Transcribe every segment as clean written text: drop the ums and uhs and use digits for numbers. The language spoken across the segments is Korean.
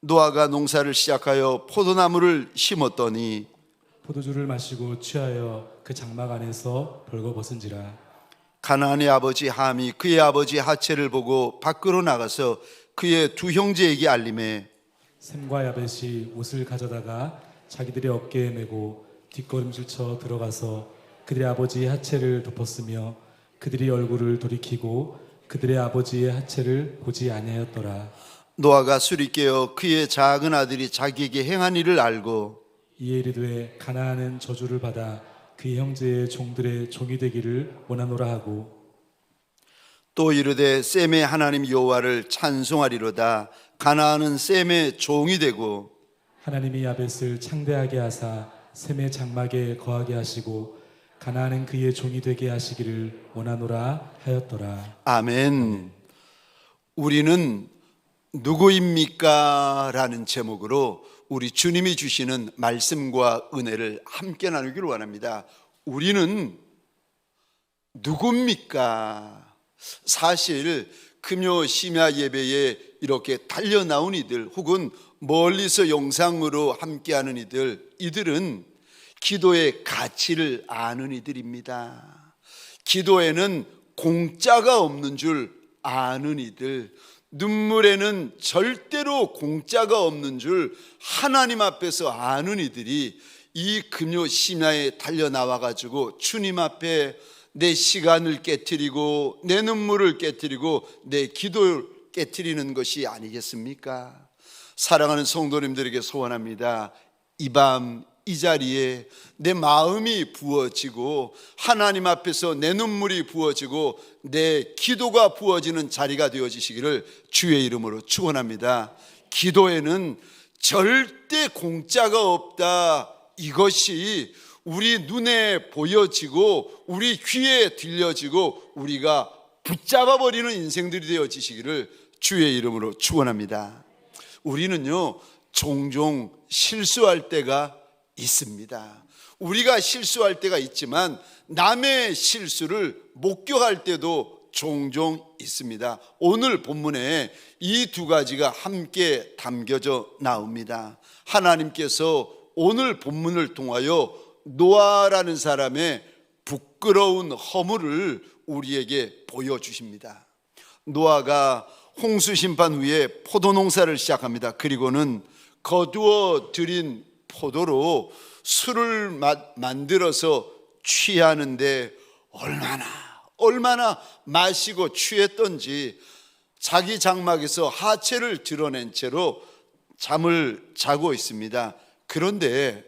노아가 농사를 시작하여 포도나무를 심었더니 포도주를 마시고 취하여 그 장막 안에서 벌거벗은지라. 가나안의 아버지 함이 그의 아버지 하체를 보고 밖으로 나가서 그의 두 형제에게 알림해 셈과 야벳이 옷을 가져다가 자기들의 어깨에 메고 뒷걸음질쳐 들어가서 그들의 아버지의 하체를 덮었으며 그들이 얼굴을 돌이키고 그들의 아버지의 하체를 보지 아니하였더라. 노아가 술이 깨어 그의 작은 아들이 자기에게 행한 일을 알고 이에 이르되 가나안은 저주를 받아 그의 형제의 종들의 종이 되기를 원하노라 하고 또 이르되 셈의 하나님 여호와를 찬송하리로다. 가나안은 셈의 종이 되고 하나님이 야벳을 창대하게 하사 셈의 장막에 거하게 하시고 가나안은 그의 종이 되게 하시기를 원하노라 하였더라. 아멘. 우리는 누구입니까? 라는 제목으로 우리 주님이 주시는 말씀과 은혜를 함께 나누기를 원합니다. 우리는 누굽니까? 사실 금요 심야 예배에 이렇게 달려 나온 이들 혹은 멀리서 영상으로 함께하는 이들은 기도의 가치를 아는 이들입니다. 기도에는 공짜가 없는 줄 아는 이들, 눈물에는 절대로 공짜가 없는 줄 하나님 앞에서 아는 이들이 이 금요 심야에 달려 나와가지고 주님 앞에 내 시간을 깨트리고 내 눈물을 깨트리고 내 기도를 깨트리는 것이 아니겠습니까? 사랑하는 성도님들에게 소원합니다. 이 밤 이 자리에 내 마음이 부어지고 하나님 앞에서 내 눈물이 부어지고 내 기도가 부어지는 자리가 되어지시기를 주의 이름으로 축원합니다. 기도에는 절대 공짜가 없다. 이것이 우리 눈에 보여지고 우리 귀에 들려지고 우리가 붙잡아버리는 인생들이 되어지시기를 주의 이름으로 축원합니다. 우리는요 종종 실수할 때가 있습니다. 우리가 실수할 때가 있지만 남의 실수를 목격할 때도 종종 있습니다. 오늘 본문에 이 두 가지가 함께 담겨져 나옵니다. 하나님께서 오늘 본문을 통하여 노아라는 사람의 부끄러운 허물을 우리에게 보여주십니다. 노아가 홍수 심판 후에 포도 농사를 시작합니다. 그리고는 거두어 들인 포도로 술을 만들어서 취하는데 얼마나 마시고 취했던지 자기 장막에서 하체를 드러낸 채로 잠을 자고 있습니다. 그런데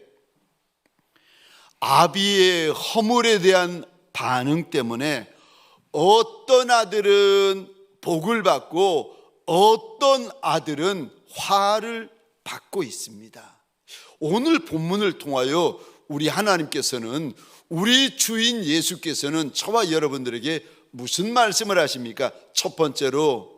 아비의 허물에 대한 반응 때문에 어떤 아들은 복을 받고 어떤 아들은 화를 받고 있습니다. 오늘 본문을 통하여 우리 하나님께서는 우리 주인 예수께서는 저와 여러분들에게 무슨 말씀을 하십니까? 첫 번째로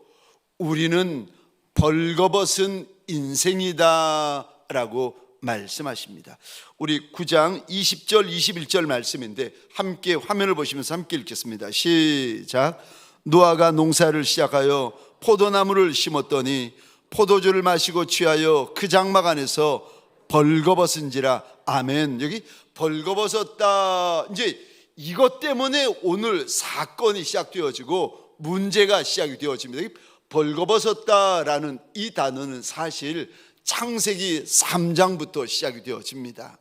우리는 벌거벗은 인생이다 라고 말씀하십니다. 우리 9장 20절 21절 말씀인데 함께 화면을 보시면서 함께 읽겠습니다. 시작. 노아가 농사를 시작하여 포도나무를 심었더니 포도주를 마시고 취하여 그 장막 안에서 벌거벗은지라. 아멘. 여기 벌거벗었다. 이제 이것 때문에 오늘 사건이 시작되어지고 문제가 시작이 되어집니다. 벌거벗었다라는 이 단어는 사실 창세기 3장부터 시작이 되어집니다.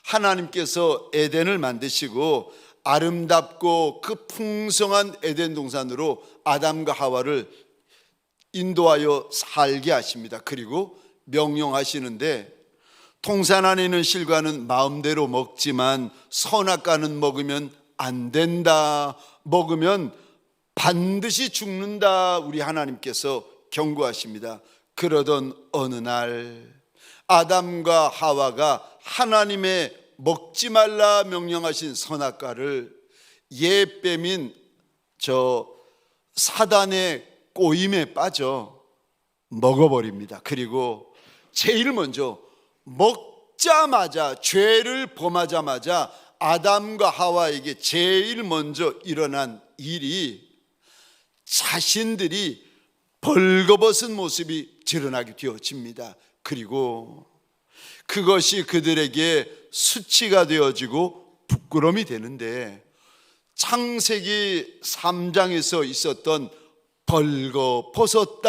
하나님께서 에덴을 만드시고 아름답고 그 풍성한 에덴 동산으로 아담과 하와를 인도하여 살게 하십니다. 그리고 명령하시는데 동산 안에 있는 실과는 마음대로 먹지만 선악과는 먹으면 안 된다. 먹으면 반드시 죽는다. 우리 하나님께서 경고하십니다. 그러던 어느 날 아담과 하와가 하나님의 먹지 말라 명령하신 선악과를 예뱀인 저 사단의 꼬임에 빠져 먹어버립니다. 그리고 제일 먼저 먹자마자 죄를 범하자마자 아담과 하와에게 제일 먼저 일어난 일이 자신들이 벌거벗은 모습이 드러나게 되어집니다. 그리고 그것이 그들에게 수치가 되어지고 부끄러움이 되는데, 창세기 3장에서 있었던 벌거벗었다,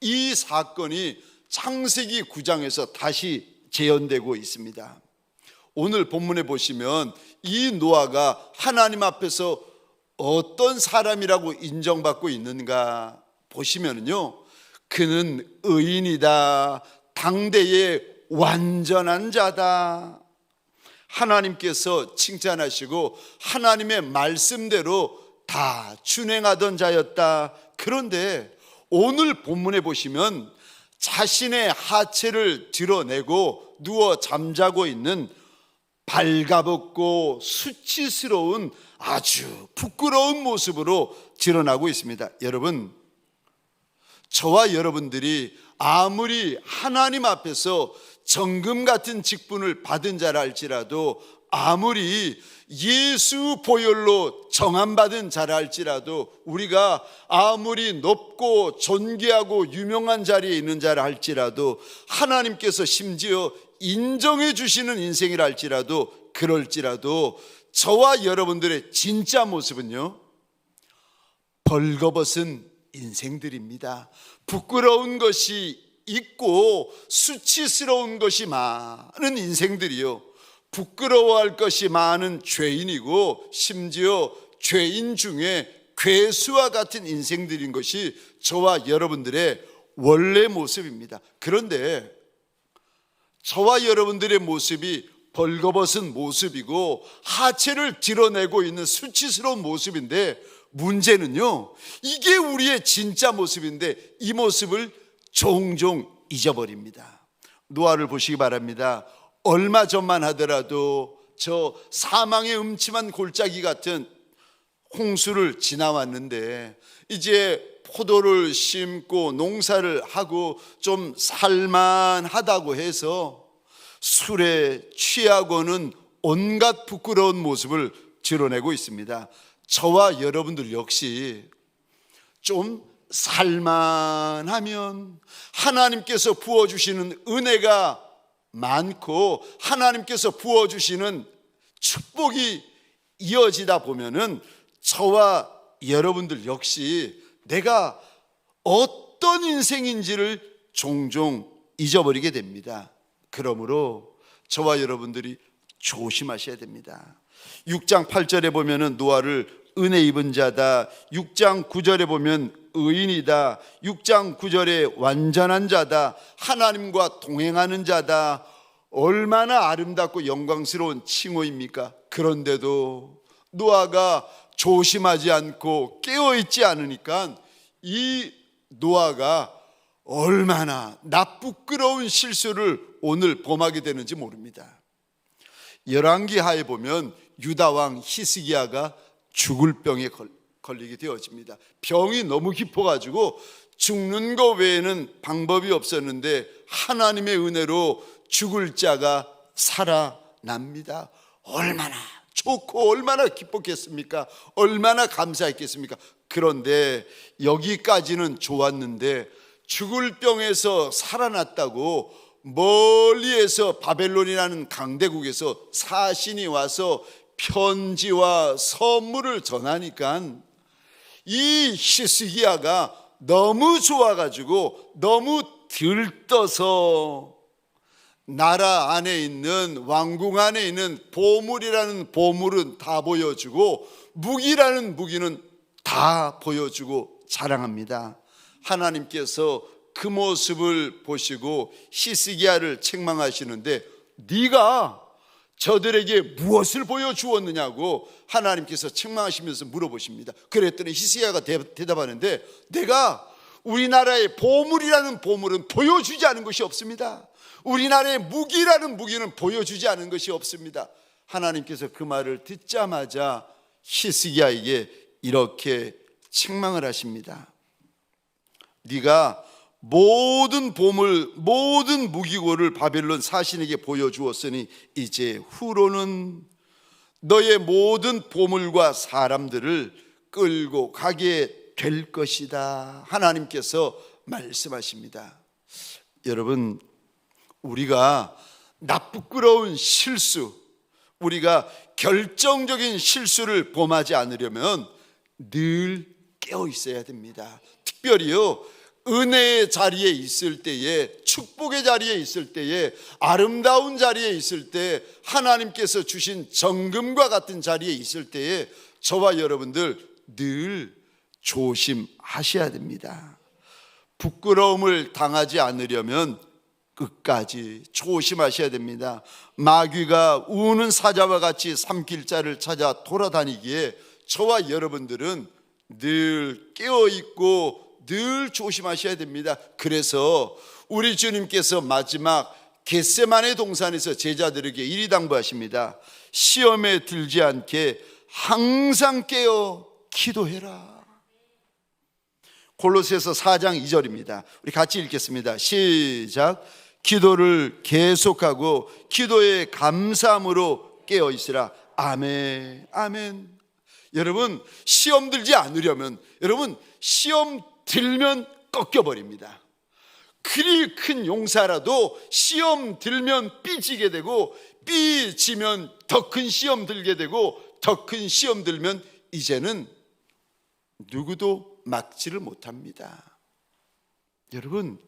이 사건이 창세기 9장에서 다시 재현되고 있습니다. 오늘 본문에 보시면 이 노아가 하나님 앞에서 어떤 사람이라고 인정받고 있는가 보시면요, 그는 의인이다, 당대의 완전한 자다, 하나님께서 칭찬하시고 하나님의 말씀대로 다 준행하던 자였다. 그런데 오늘 본문에 보시면 자신의 하체를 드러내고 누워 잠자고 있는 발가벗고 수치스러운 아주 부끄러운 모습으로 드러나고 있습니다. 여러분, 저와 여러분들이 아무리 하나님 앞에서 정금 같은 직분을 받은 자라 할지라도, 아무리 예수 보혈로 정함받은 자라 할지라도, 우리가 아무리 높고 존귀하고 유명한 자리에 있는 자라 할지라도, 하나님께서 심지어 인정해 주시는 인생이라 할지라도, 그럴지라도 저와 여러분들의 진짜 모습은요, 벌거벗은 인생들입니다. 부끄러운 것이 있고 수치스러운 것이 많은 인생들이요, 부끄러워할 것이 많은 죄인이고, 심지어 죄인 중에 괴수와 같은 인생들인 것이 저와 여러분들의 원래 모습입니다. 그런데 저와 여러분들의 모습이 벌거벗은 모습이고 하체를 드러내고 있는 수치스러운 모습인데, 문제는요, 이게 우리의 진짜 모습인데 이 모습을 종종 잊어버립니다. 노아를 보시기 바랍니다. 얼마 전만 하더라도 저 사망의 음침한 골짜기 같은 홍수를 지나왔는데, 이제 포도를 심고 농사를 하고 좀 살만하다고 해서 술에 취하고는 온갖 부끄러운 모습을 드러내고 있습니다. 저와 여러분들 역시 좀 살만하면 하나님께서 부어주시는 은혜가 많고 하나님께서 부어주시는 축복이 이어지다 보면은 저와 여러분들 역시 내가 어떤 인생인지를 종종 잊어버리게 됩니다. 그러므로 저와 여러분들이 조심하셔야 됩니다. 6장 8절에 보면은 노아를 은혜 입은 자다, 6장 9절에 보면 의인이다, 6장 9절에 완전한 자다, 하나님과 동행하는 자다. 얼마나 아름답고 영광스러운 칭호입니까? 그런데도 노아가 조심하지 않고 깨어있지 않으니까 이 노아가 얼마나 나쁘끄러운 실수를 오늘 범하게 되는지 모릅니다. 열왕기하에 보면 유다왕 히스기야가 죽을 병에 걸리게 되어집니다. 병이 너무 깊어가지고 죽는 것 외에는 방법이 없었는데 하나님의 은혜로 죽을 자가 살아납니다. 얼마나 좋고 얼마나 기뻤겠습니까? 얼마나 감사했겠습니까? 그런데 여기까지는 좋았는데 죽을 병에서 살아났다고 멀리에서 바벨론이라는 강대국에서 사신이 와서 편지와 선물을 전하니까 이 히스기야가 너무 좋아가지고 너무 들떠서 나라 안에 있는, 왕궁 안에 있는 보물이라는 보물은 다 보여주고 무기라는 무기는 다 보여주고 자랑합니다. 하나님께서 그 모습을 보시고 히스기야를 책망하시는데, 네가 저들에게 무엇을 보여주었느냐고 하나님께서 책망하시면서 물어보십니다. 그랬더니 히스기야가 대답하는데, 내가 우리나라의 보물이라는 보물은 보여주지 않은 것이 없습니다. 우리나라의 무기라는 무기는 보여주지 않은 것이 없습니다. 하나님께서 그 말을 듣자마자 히스기야에게 이렇게 책망을 하십니다. 네가 모든 보물, 모든 무기고를 바벨론 사신에게 보여주었으니 이제 후로는 너의 모든 보물과 사람들을 끌고 가게 될 것이다. 하나님께서 말씀하십니다. 여러분, 우리가 나쁘끄러운 실수, 우리가 결정적인 실수를 범하지 않으려면 늘 깨어 있어야 됩니다. 특별히요, 은혜의 자리에 있을 때에, 축복의 자리에 있을 때에, 아름다운 자리에 있을 때, 하나님께서 주신 정금과 같은 자리에 있을 때에 저와 여러분들 늘 조심하셔야 됩니다. 부끄러움을 당하지 않으려면 끝까지 조심하셔야 됩니다. 마귀가 우는 사자와 같이 삼킬자를 찾아 돌아다니기에 저와 여러분들은 늘 깨어있고 늘 조심하셔야 됩니다. 그래서 우리 주님께서 마지막 겟세마네 동산에서 제자들에게 이리 당부하십니다. 시험에 들지 않게 항상 깨어 기도해라. 골로새서 4장 2절입니다. 우리 같이 읽겠습니다. 시작. 기도를 계속하고 기도에 감사함으로 깨어 있으라. 아멘. 아멘. 여러분, 시험 들지 않으려면, 여러분, 시험 들면 꺾여버립니다. 그리 큰 용사라도 시험 들면 삐지게 되고, 삐지면 더 큰 시험 들게 되고, 더 큰 시험 들면 이제는 누구도 막지를 못합니다. 여러분,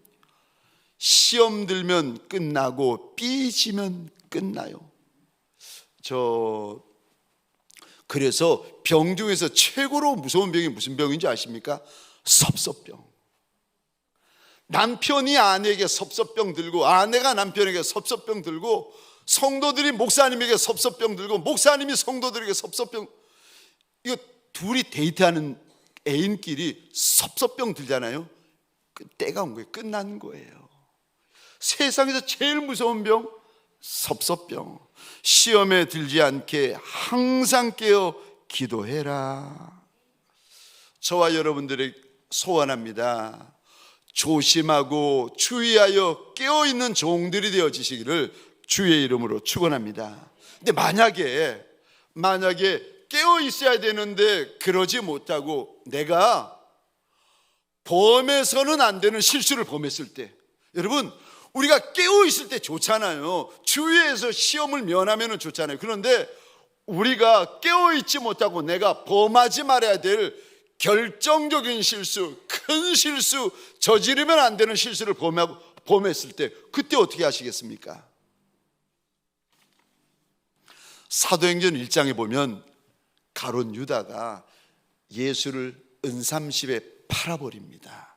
시험 들면 끝나고 삐지면 끝나요. 그래서 병 중에서 최고로 무서운 병이 무슨 병인지 아십니까? 섭섭병. 남편이 아내에게 섭섭병 들고, 아내가 남편에게 섭섭병 들고, 성도들이 목사님에게 섭섭병 들고, 목사님이 성도들에게 섭섭병, 이거 둘이 데이트하는 애인끼리 섭섭병 들잖아요. 때가 온 거예요. 끝난 거예요. 세상에서 제일 무서운 병, 섭섭병. 시험에 들지 않게 항상 깨어 기도해라. 저와 여러분들의 소원합니다. 조심하고 주의하여 깨어있는 종들이 되어지시기를 주의 이름으로 축원합니다. 근데 만약에 깨어 있어야 되는데 그러지 못하고 내가 범해서는 안 되는 실수를 범했을 때, 여러분, 우리가 깨어 있을 때 좋잖아요. 주위에서 시험을 면하면 좋잖아요. 그런데 우리가 깨어 있지 못하고 내가 범하지 말아야 될 결정적인 실수, 큰 실수, 저지르면 안 되는 실수를 범했을 때 그때 어떻게 하시겠습니까? 사도행전 1장에 보면 가룟 유다가 예수를 은삼십에 팔아버립니다.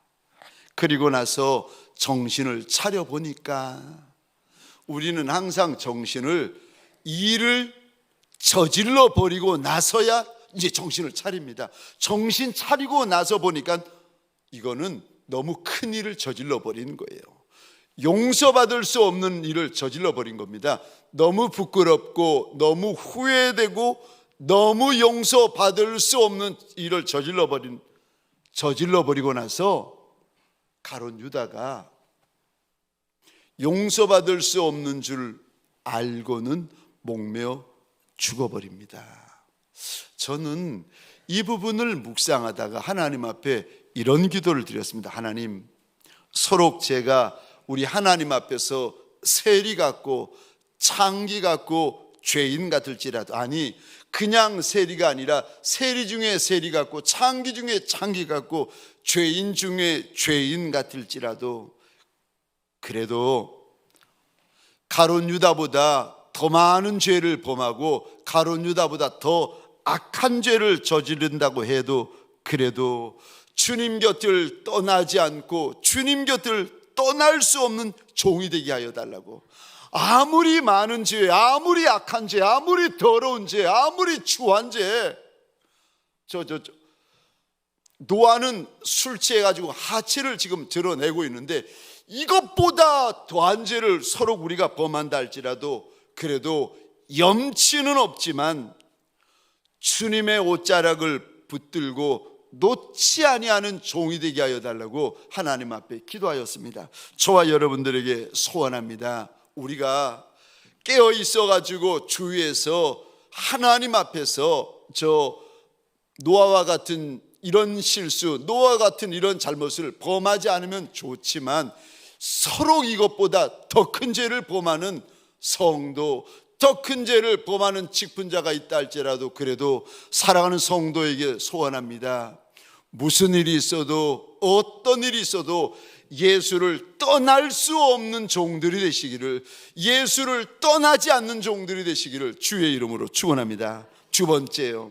그리고 나서 정신을 차려보니까, 우리는 항상 정신을, 일을 저질러 버리고 나서야 이제 정신을 차립니다. 정신 차리고 나서 보니까 이거는 너무 큰 일을 저질러 버리는 거예요. 용서받을 수 없는 일을 저질러 버린 겁니다. 너무 부끄럽고 너무 후회되고 너무 용서받을 수 없는 일을 저질러 버리고 나서 가룟 유다가 용서받을 수 없는 줄 알고는 목매어 죽어버립니다. 저는 이 부분을 묵상하다가 하나님 앞에 이런 기도를 드렸습니다. 하나님, 서로 제가 우리 하나님 앞에서 세리 같고 창기 같고 죄인 같을지라도, 아니 그냥 세리가 아니라 세리 중에 세리 같고 창기 중에 창기 같고 죄인 중에 죄인 같을지라도, 그래도 가룟 유다보다 더 많은 죄를 범하고 가룟 유다보다 더 악한 죄를 저지른다고 해도, 그래도 주님 곁을 떠나지 않고 주님 곁을 떠날 수 없는 종이 되게 하여 달라고. 아무리 많은 죄, 아무리 악한 죄, 아무리 더러운 죄, 아무리 추한 죄, 노아는 술 취해가지고 하체를 지금 드러내고 있는데, 이것보다 더한 죄를 서로 우리가 범한다 할지라도 그래도 염치는 없지만 주님의 옷자락을 붙들고 놓지 아니하는 종이 되게 하여 달라고 하나님 앞에 기도하였습니다. 저와 여러분들에게 소원합니다. 우리가 깨어 있어가지고 주위에서 하나님 앞에서 저 노아와 같은 이런 실수, 노아 같은 이런 잘못을 범하지 않으면 좋지만 서로 이것보다 더 큰 죄를 범하는 성도, 더 큰 죄를 범하는 직분자가 있다 할지라도 그래도 사랑하는 성도에게 소원합니다. 무슨 일이 있어도, 어떤 일이 있어도 예수를 떠날 수 없는 종들이 되시기를, 예수를 떠나지 않는 종들이 되시기를 주의 이름으로 축원합니다. 두 번째요,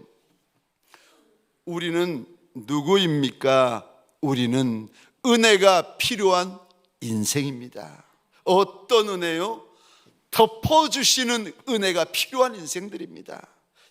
우리는 누구입니까? 우리는 은혜가 필요한 인생입니다. 어떤 은혜요? 덮어주시는 은혜가 필요한 인생들입니다.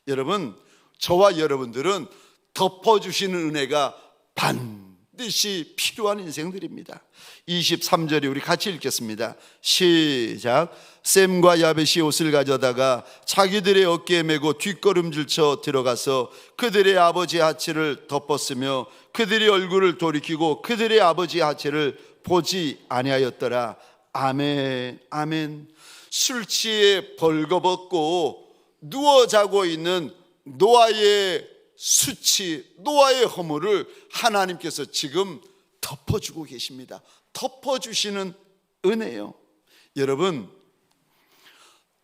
여러분, 저와 여러분들은 덮어주시는 은혜가 반드시 필요한 인생들입니다. 23절에 우리 같이 읽겠습니다. 시작. 셈과 야벳이 옷을 가져다가 자기들의 어깨에 메고 뒷걸음질쳐 들어가서 그들의 아버지의 하체를 덮었으며 그들의 얼굴을 돌이키고 그들의 아버지의 하체를 보지 아니하였더라. 아멘, 아멘. 술 취해 벌거벗고 누워 자고 있는 노아의 수치, 노아의 허물을 하나님께서 지금 덮어주고 계십니다. 덮어주시는 은혜요. 여러분,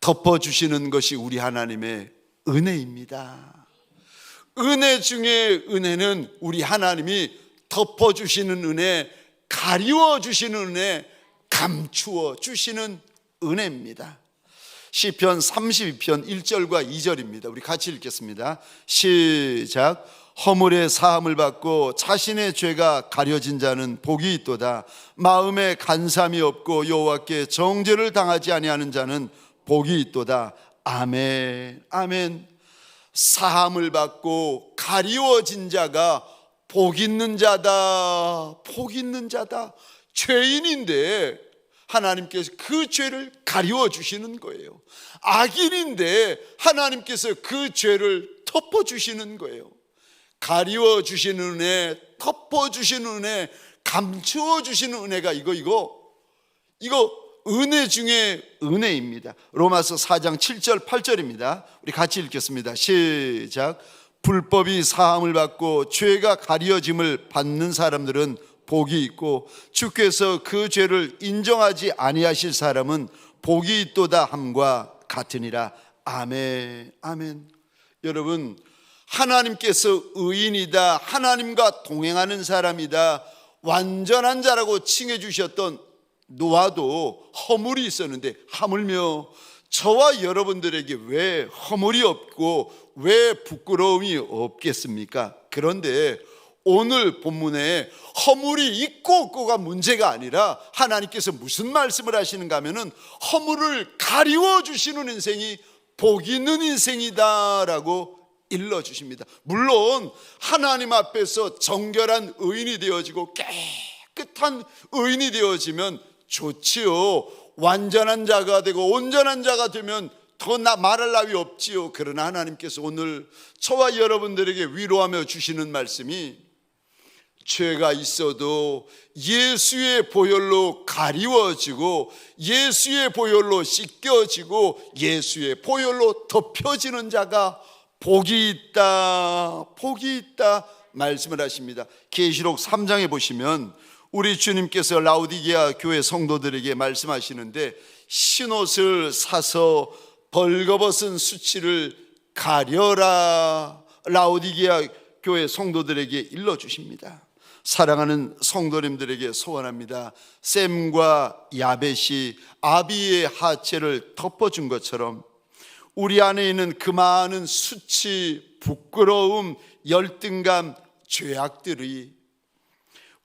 덮어주시는 것이 우리 하나님의 은혜입니다. 은혜 중에 은혜는 우리 하나님이 덮어주시는 은혜, 가리워주시는 은혜, 감추어 주시는 은혜입니다. 시편 32편 1절과 2절입니다. 우리 같이 읽겠습니다. 시작. 허물의 사함을 받고 자신의 죄가 가려진 자는 복이 있도다. 마음에 간삼이 없고 여호와께 정죄를 당하지 아니하는 자는 복이 있도다. 아멘, 아멘. 사함을 받고 가리워진 자가 복 있는 자다, 복 있는 자다. 죄인인데 하나님께서 그 죄를 가리워 주시는 거예요. 악인인데 하나님께서 그 죄를 덮어 주시는 거예요. 가리워 주시는 은혜, 덮어 주시는 은혜, 감추어 주시는 은혜가 이거 은혜 중에 은혜입니다. 로마서 4장 7절 8절입니다. 우리 같이 읽겠습니다. 시작. 불법이 사함을 받고 죄가 가려짐을 받는 사람들은 복이 있고 주께서 그 죄를 인정하지 아니하실 사람은 복이 있도다 함과 같으니라. 아멘, 아멘. 여러분, 하나님께서 의인이다, 하나님과 동행하는 사람이다, 완전한 자라고 칭해 주셨던 노아도 허물이 있었는데 하물며 저와 여러분들에게 왜 허물이 없고 왜 부끄러움이 없겠습니까? 그런데 오늘 본문에 허물이 있고 없고가 문제가 아니라 하나님께서 무슨 말씀을 하시는가 하면은 허물을 가리워 주시는 인생이 복 있는 인생이다라고 일러주십니다. 물론 하나님 앞에서 정결한 의인이 되어지고 깨끗한 의인이 되어지면 좋지요. 완전한 자가 되고 온전한 자가 되면 더 말할 나위 없지요. 그러나 하나님께서 오늘 저와 여러분들에게 위로하며 주시는 말씀이 죄가 있어도 예수의 보혈로 가리워지고 예수의 보혈로 씻겨지고 예수의 보혈로 덮여지는 자가 복이 있다, 복이 있다 말씀을 하십니다. 계시록 3장에 보시면 우리 주님께서 라오디게아 교회 성도들에게 말씀하시는데 신옷을 사서 벌거벗은 수치를 가려라, 라오디게아 교회 성도들에게 일러주십니다. 사랑하는 성도님들에게 소원합니다. 셈과 야벳이 아비의 하체를 덮어준 것처럼 우리 안에 있는 그 많은 수치, 부끄러움, 열등감, 죄악들이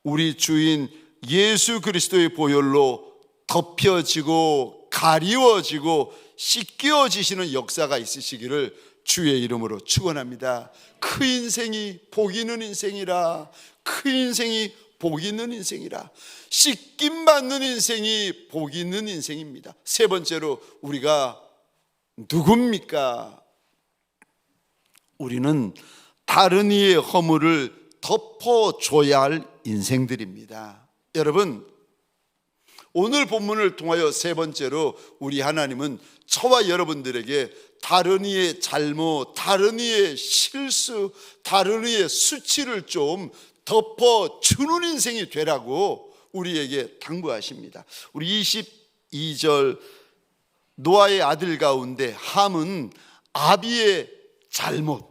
우리 주인 예수 그리스도의 보혈로 덮여지고 가리워지고 씻겨지시는 역사가 있으시기를 주의 이름으로 축원합니다. 그 인생이 복 있는 인생이라, 그 인생이 복 있는 인생이라, 씻김 받는 인생이 복 있는 인생입니다. 세 번째로 우리가 누굽니까? 우리는 다른 이의 허물을 덮어줘야 할 인생들입니다. 여러분, 오늘 본문을 통하여 세 번째로 우리 하나님은 저와 여러분들에게 다른 이의 잘못, 다른 이의 실수, 다른 이의 수치를 좀 덮어주는 인생이 되라고 우리에게 당부하십니다. 우리 22절, 노아의 아들 가운데 함은 아비의 잘못,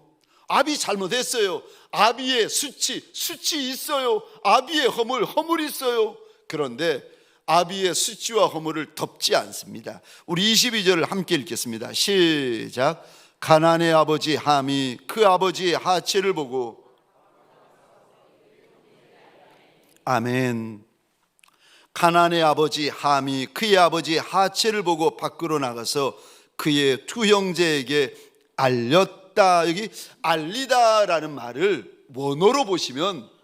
아비 잘못했어요. 아비의 수치 있어요. 아비의 허물 있어요. 그런데 아비의 수치와 허물을 덮지 않습니다. 우리 22절을 함께 읽겠습니다. 시작. 가나안의 아버지 함이 그 아버지의 하체를 보고, 아멘. 가나안의 아버지 함이 그의 아버지의 하체를 보고 밖으로 나가서 그의 두 형제에게 알렸다. 여기 알리다라는 말을 원어로 보시면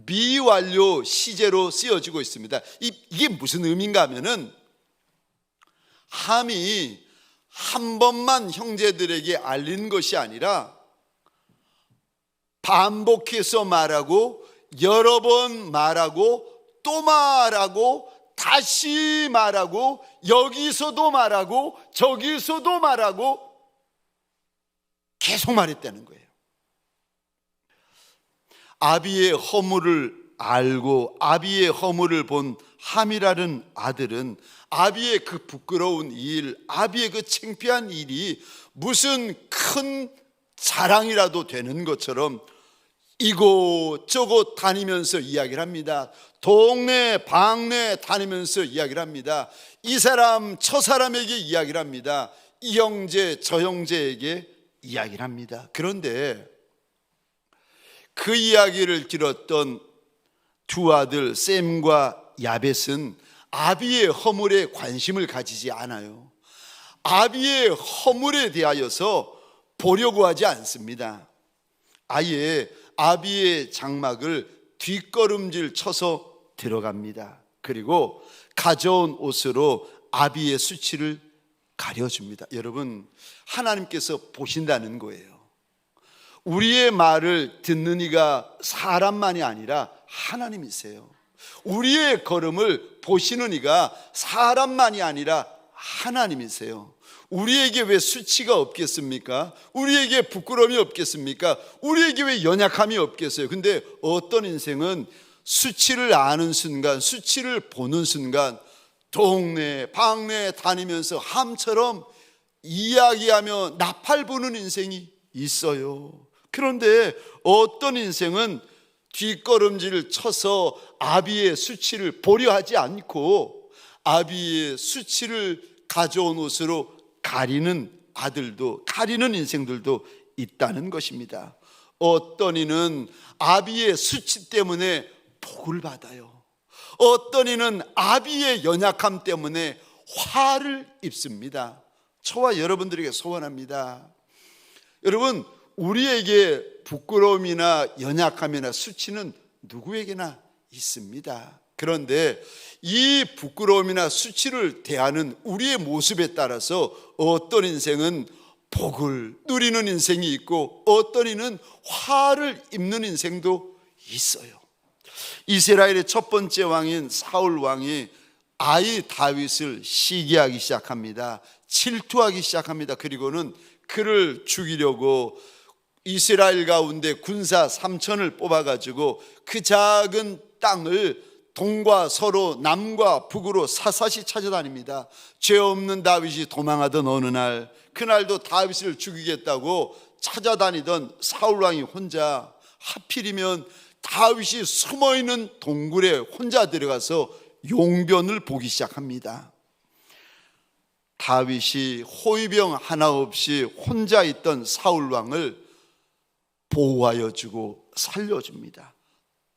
미완료 시제로 쓰여지고 있습니다. 이게 무슨 의미인가 하면은 함이 한 번만 형제들에게 알린 것이 아니라 반복해서 말하고 여러 번 말하고 또 말하고 다시 말하고 여기서도 말하고 저기서도 말하고 계속 말했다는 거예요. 아비의 허물을 알고 아비의 허물을 본 함이라는 아들은 아비의 그 부끄러운 일, 아비의 그 창피한 일이 무슨 큰 자랑이라도 되는 것처럼 이곳저곳 다니면서 이야기를 합니다. 동네 방네 다니면서 이야기를 합니다. 이 사람 저 사람에게 이야기를 합니다. 이 형제 저 형제에게 이야기를 합니다. 그런데 그 이야기를 들었던 두 아들 셈과 야벳은 아비의 허물에 관심을 가지지 않아요. 아비의 허물에 대하여서 보려고 하지 않습니다. 아예 아비의 장막을 뒷걸음질 쳐서 들어갑니다. 그리고 가져온 옷으로 아비의 수치를 가려줍니다. 여러분, 하나님께서 보신다는 거예요. 우리의 말을 듣는 이가 사람만이 아니라 하나님이세요. 우리의 걸음을 보시는 이가 사람만이 아니라 하나님이세요. 우리에게 왜 수치가 없겠습니까? 우리에게 부끄러움이 없겠습니까? 우리에게 왜 연약함이 없겠어요? 근데 어떤 인생은 수치를 아는 순간, 수치를 보는 순간 동네 방네 다니면서 함처럼 이야기하며 나팔 부는 인생이 있어요. 그런데 어떤 인생은 뒷걸음질을 쳐서 아비의 수치를 보려 하지 않고 아비의 수치를 가져온 옷으로 가리는 아들도, 가리는 인생들도 있다는 것입니다. 어떤 이는 아비의 수치 때문에 복을 받아요. 어떤 이는 아비의 연약함 때문에 화를 입습니다. 저와 여러분들에게 소원합니다. 여러분, 우리에게 부끄러움이나 연약함이나 수치는 누구에게나 있습니다. 그런데 이 부끄러움이나 수치를 대하는 우리의 모습에 따라서 어떤 인생은 복을 누리는 인생이 있고 어떤 이는 화를 입는 인생도 있어요. 이스라엘의 첫 번째 왕인 사울 왕이 아이 다윗을 시기하기 시작합니다. 질투하기 시작합니다. 그리고는 그를 죽이려고 이스라엘 가운데 군사 3,000을 뽑아가지고 그 작은 땅을 동과 서로 남과 북으로 사사시 찾아다닙니다. 죄 없는 다윗이 도망하던 어느 날, 그날도 다윗을 죽이겠다고 찾아다니던 사울왕이 혼자, 하필이면 다윗이 숨어있는 동굴에 혼자 들어가서 용변을 보기 시작합니다. 다윗이 호위병 하나 없이 혼자 있던 사울왕을 보호하여 주고 살려줍니다.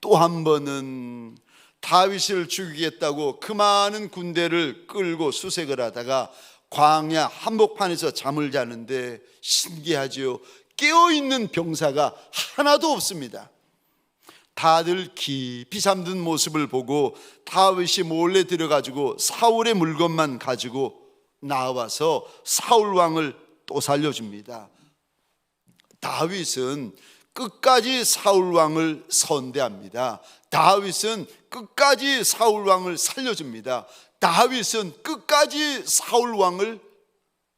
또 한 번은 다윗을 죽이겠다고 그 많은 군대를 끌고 수색을 하다가 광야 한복판에서 잠을 자는데 신기하지요. 깨어있는 병사가 하나도 없습니다. 다들 깊이 잠든 모습을 보고 다윗이 몰래 들어가지고 사울의 물건만 가지고 나와서 사울 왕을 또 살려줍니다. 다윗은 끝까지 사울 왕을 선대합니다. 다윗은 끝까지 사울 왕을 살려줍니다. 다윗은 끝까지 사울 왕을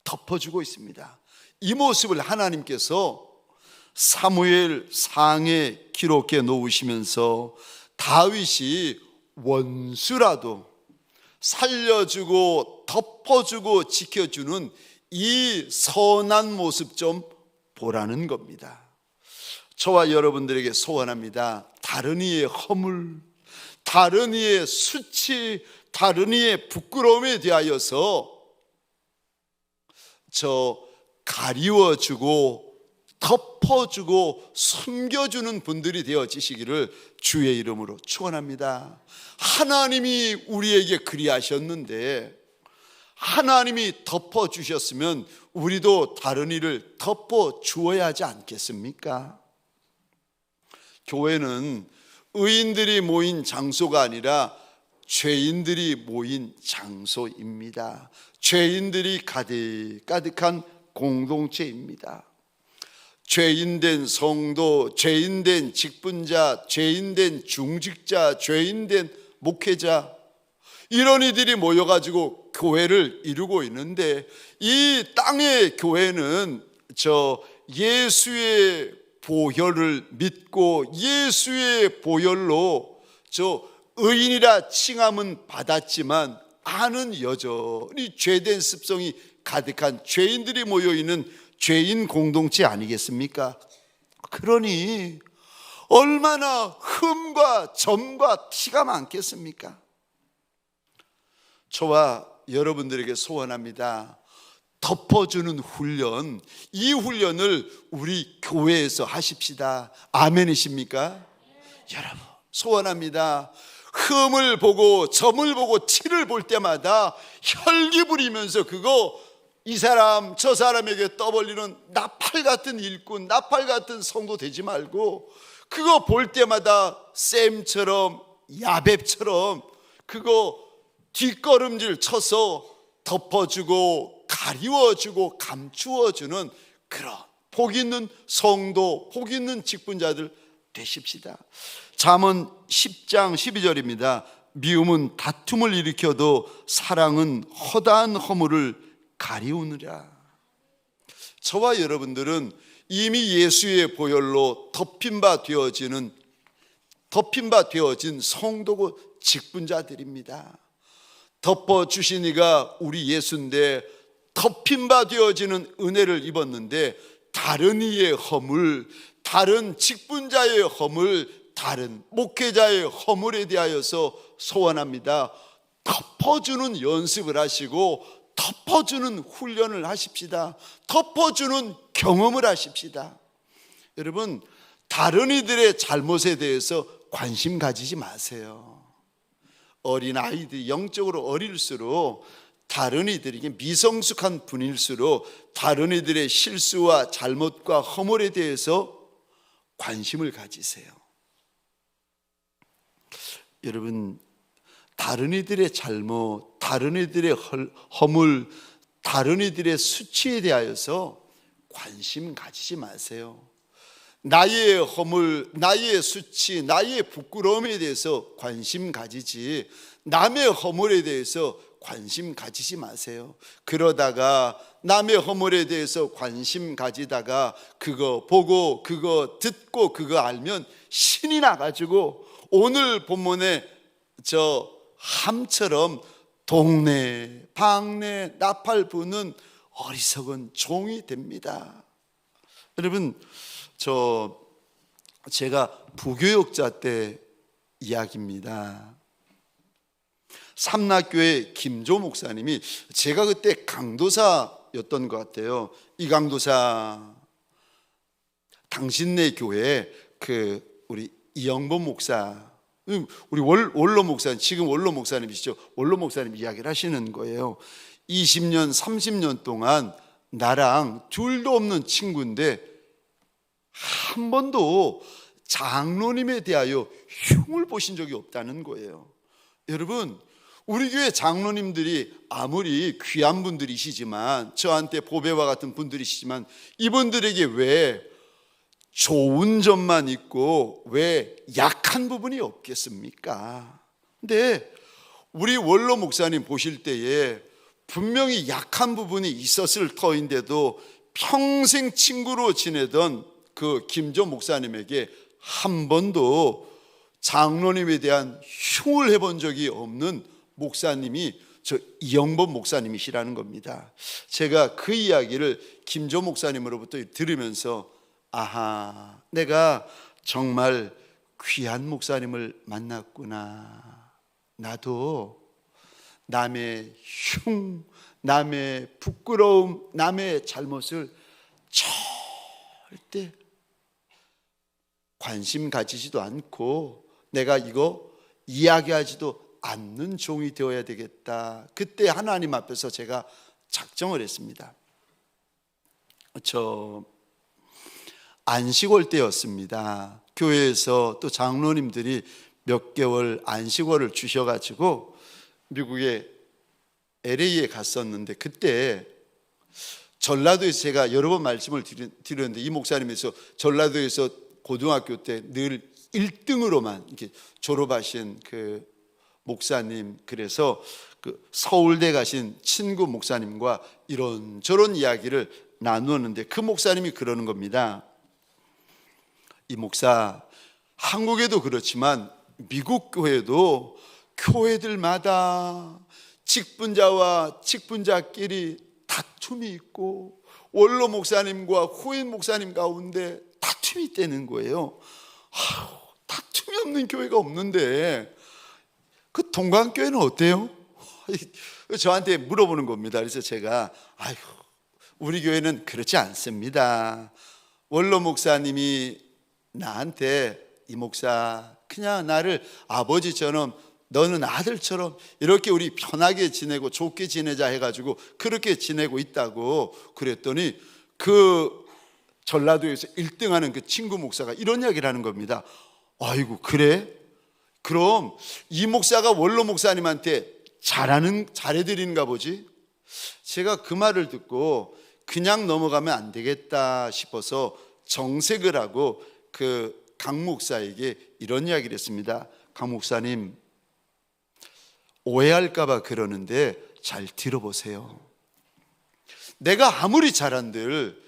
덮어주고 있습니다. 이 모습을 하나님께서 사무엘 상에 기록해 놓으시면서 다윗이 원수라도 살려주고 덮어주고 지켜주는 이 선한 모습 좀 보라는 겁니다. 저와 여러분들에게 소원합니다. 다른 이의 허물, 다른 이의 수치, 다른 이의 부끄러움에 대하여서 가리워주고 덮어주고 숨겨주는 분들이 되어지시기를 주의 이름으로 축원합니다. 하나님이 우리에게 그리하셨는데 하나님이 덮어주셨으면 우리도 다른 이를 덮어주어야 하지 않겠습니까? 교회는 의인들이 모인 장소가 아니라 죄인들이 모인 장소입니다. 죄인들이 가득한 공동체입니다. 죄인된 성도, 죄인된 직분자, 죄인된 중직자, 죄인된 목회자, 이런 이들이 모여가지고 교회를 이루고 있는데, 이 땅의 교회는 예수의 보혈을 믿고 예수의 보혈로 의인이라 칭함은 받았지만 안은 여전히 죄된 습성이 가득한 죄인들이 모여있는 죄인 공동체 아니겠습니까? 그러니 얼마나 흠과 점과 티가 많겠습니까? 저와 여러분들에게 소원합니다. 덮어주는 훈련, 이 훈련을 우리 교회에서 하십시다. 아멘이십니까? 여러분, 소원합니다. 흠을 보고 점을 보고 티를 볼 때마다 혈기 부리면서 이 사람 저 사람에게 떠벌리는 나팔 같은 일꾼, 나팔 같은 성도 되지 말고, 그거 볼 때마다 쌤처럼 야벳처럼 뒷걸음질 쳐서 덮어주고 가리워주고 감추어주는 그런 복 있는 성도, 복 있는 직분자들 되십시다. 잠언 10장 12절입니다. 미움은 다툼을 일으켜도 사랑은 허다한 허물을 가리우느라. 저와 여러분들은 이미 예수의 보혈로 덮인 바 되어진 성도고 직분자들입니다. 덮어주신 이가 우리 예수인데 덮인 바 되어지는 은혜를 입었는데, 다른 이의 허물, 다른 직분자의 허물, 다른 목회자의 허물에 대하여서 소원합니다. 덮어주는 연습을 하시고 덮어주는 훈련을 하십시다. 덮어주는 경험을 하십시다. 여러분, 다른 이들의 잘못에 대해서 관심 가지지 마세요. 어린 아이들이 영적으로 어릴수록, 다른 이들에게 미성숙한 분일수록 다른 이들의 실수와 잘못과 허물에 대해서 관심을 가지세요. 여러분, 다른 이들의 잘못, 다른 이들의 허물, 다른 이들의 수치에 대하여서 관심 가지지 마세요. 나의 허물, 나의 수치, 나의 부끄러움에 대해서 관심 가지지, 남의 허물에 대해서 관심 가지지 마세요. 그러다가 남의 허물에 대해서 관심 가지다가 그거 보고 그거 듣고 그거 알면 신이 나가지고 오늘 본문에 함처럼 동네 방네 나팔 부는 어리석은 종이 됩니다. 여러분, 제가 부교육자 때 이야기입니다. 삼락교회 김조 목사님이, 제가 그때 강도사였던 것 같아요. 이 강도사, 당신네 교회 우리 이영범 목사, 우리 원로 목사님, 지금 원로 목사님이시죠. 원로 목사님 이야기를 하시는 거예요. 20년 30년 동안 나랑 둘도 없는 친구인데 한 번도 장로님에 대하여 흉을 보신 적이 없다는 거예요. 여러분, 우리 교회 장로님들이 아무리 귀한 분들이시지만, 저한테 보배와 같은 분들이시지만, 이분들에게 왜 좋은 점만 있고 왜 약한 부분이 없겠습니까? 근데 우리 원로 목사님 보실 때에 분명히 약한 부분이 있었을 터인데도 평생 친구로 지내던 그 김조 목사님에게 한 번도 장로님에 대한 흉을 해본 적이 없는 목사님이 저 이영범 목사님이시라는 겁니다. 제가 그 이야기를 김조 목사님으로부터 들으면서 아하, 내가 정말 귀한 목사님을 만났구나. 나도 남의 흉, 남의 부끄러움, 남의 잘못을 절대 관심 가지지도 않고 내가 이거 이야기하지도 않는 종이 되어야 되겠다. 그때 하나님 앞에서 제가 작정을 했습니다. 저 안식월 때였습니다. 교회에서 또 장로님들이 몇 개월 안식월을 주셔가지고 미국의 LA에 갔었는데, 그때 전라도에서 제가 여러 번 말씀을 드렸는데 이 목사님에서 전라도에서 고등학교 때 늘 1등으로만 이렇게 졸업하신 그 목사님, 그래서 그 서울대 가신 친구 목사님과 이런저런 이야기를 나누었는데 그 목사님이 그러는 겁니다. 이 목사, 한국에도 그렇지만 미국 교회도 교회들마다 직분자와 직분자끼리 다툼이 있고 원로 목사님과 후임 목사님 가운데 다툼이 있다는 거예요. 다툼이 없는 교회가 없는데 그 동강교회는 어때요? 저한테 물어보는 겁니다. 그래서 제가 우리 교회는 그렇지 않습니다. 원로 목사님이 나한테 이 목사 그냥 나를 아버지처럼 너는 아들처럼 이렇게 우리 편하게 지내고 좋게 지내자 해가지고 그렇게 지내고 있다고 그랬더니 그 전라도에서 1등하는 그 친구 목사가 이런 이야기를 하는 겁니다. 아이고 그래? 그럼 이 목사가 원로 목사님한테 잘해드리는가 보지? 제가 그 말을 듣고 그냥 넘어가면 안 되겠다 싶어서 정색을 하고 그 강 목사에게 이런 이야기를 했습니다. 강 목사님, 오해할까 봐 그러는데 잘 들어보세요. 내가 아무리 잘한들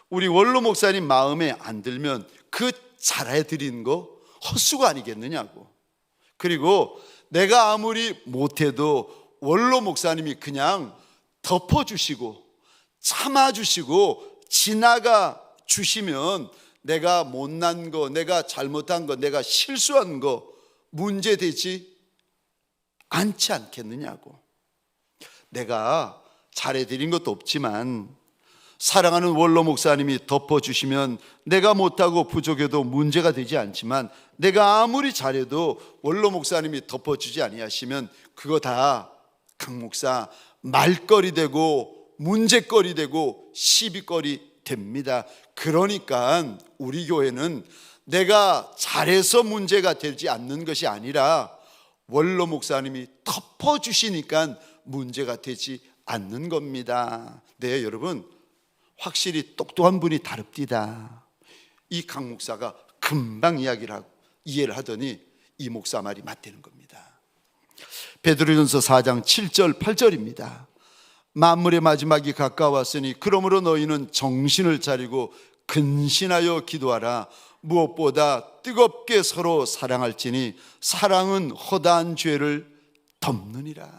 우리 원로 목사님 마음에 안 들면 그 잘해드리는 거 헛수고 아니겠느냐고. 그리고 내가 아무리 못해도 원로 목사님이 그냥 덮어주시고 참아주시고 지나가 주시면 내가 못난 거, 내가 잘못한 거, 내가 실수한 거 문제되지 않지 않겠느냐고. 내가 잘해드린 것도 없지만 사랑하는 원로 목사님이 덮어주시면 내가 못하고 부족해도 문제가 되지 않지만 내가 아무리 잘해도 원로 목사님이 덮어주지 아니하시면 그거 다 강 목사 말거리 되고 문제거리 되고 시비거리 됩니다. 그러니까 우리 교회는 내가 잘해서 문제가 되지 않는 것이 아니라 원로 목사님이 덮어주시니까 문제가 되지 않는 겁니다. 네, 여러분 확실히 똑똑한 분이 다릅디다. 이 강 목사가 금방 이해를 하더니 이 목사 말이 맞다는 겁니다. 베드로전서 4장 7절 8절입니다. 만물의 마지막이 가까웠으니 그러므로 너희는 정신을 차리고 근신하여 기도하라. 무엇보다 뜨겁게 서로 사랑할지니 사랑은 허다한 죄를 덮느니라.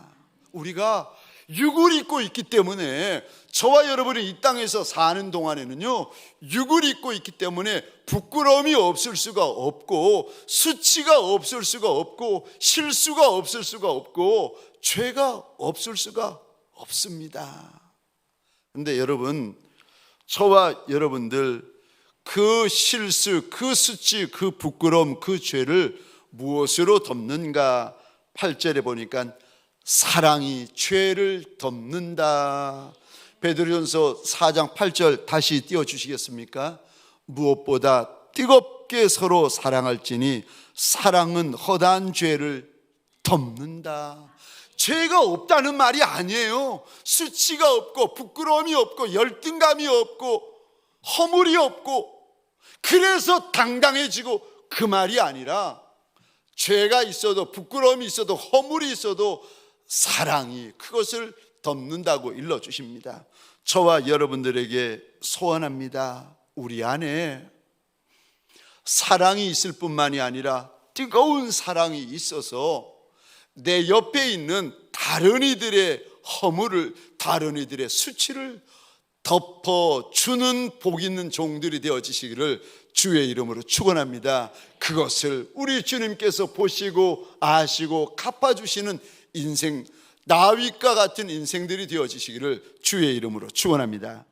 우리가 육을 입고 있기 때문에 저와 여러분이 이 땅에서 사는 동안에는요 육을 입고 있기 때문에 부끄러움이 없을 수가 없고 수치가 없을 수가 없고 실수가 없을 수가 없고 죄가 없을 수가 없습니다. 그런데 여러분, 저와 여러분들 그 실수, 그 수치, 그 부끄러움, 그 죄를 무엇으로 덮는가? 8절에 보니까 사랑이 죄를 덮는다. 베드로전서 4장 8절 다시 띄워주시겠습니까? 무엇보다 뜨겁게 서로 사랑할지니 사랑은 허다한 죄를 덮는다. 죄가 없다는 말이 아니에요. 수치가 없고 부끄러움이 없고 열등감이 없고 허물이 없고 그래서 당당해지고, 그 말이 아니라 죄가 있어도, 부끄러움이 있어도, 허물이 있어도 사랑이 그것을 덮는다고 일러주십니다. 저와 여러분들에게 소원합니다. 우리 안에 사랑이 있을 뿐만이 아니라 뜨거운 사랑이 있어서 내 옆에 있는 다른 이들의 허물을, 다른 이들의 수치를 덮어주는 복 있는 종들이 되어지시기를 주의 이름으로 축원합니다. 그것을 우리 주님께서 보시고 아시고 갚아주시는 인생, 다윗과 같은 인생들이 되어지시기를 주의 이름으로 축원합니다.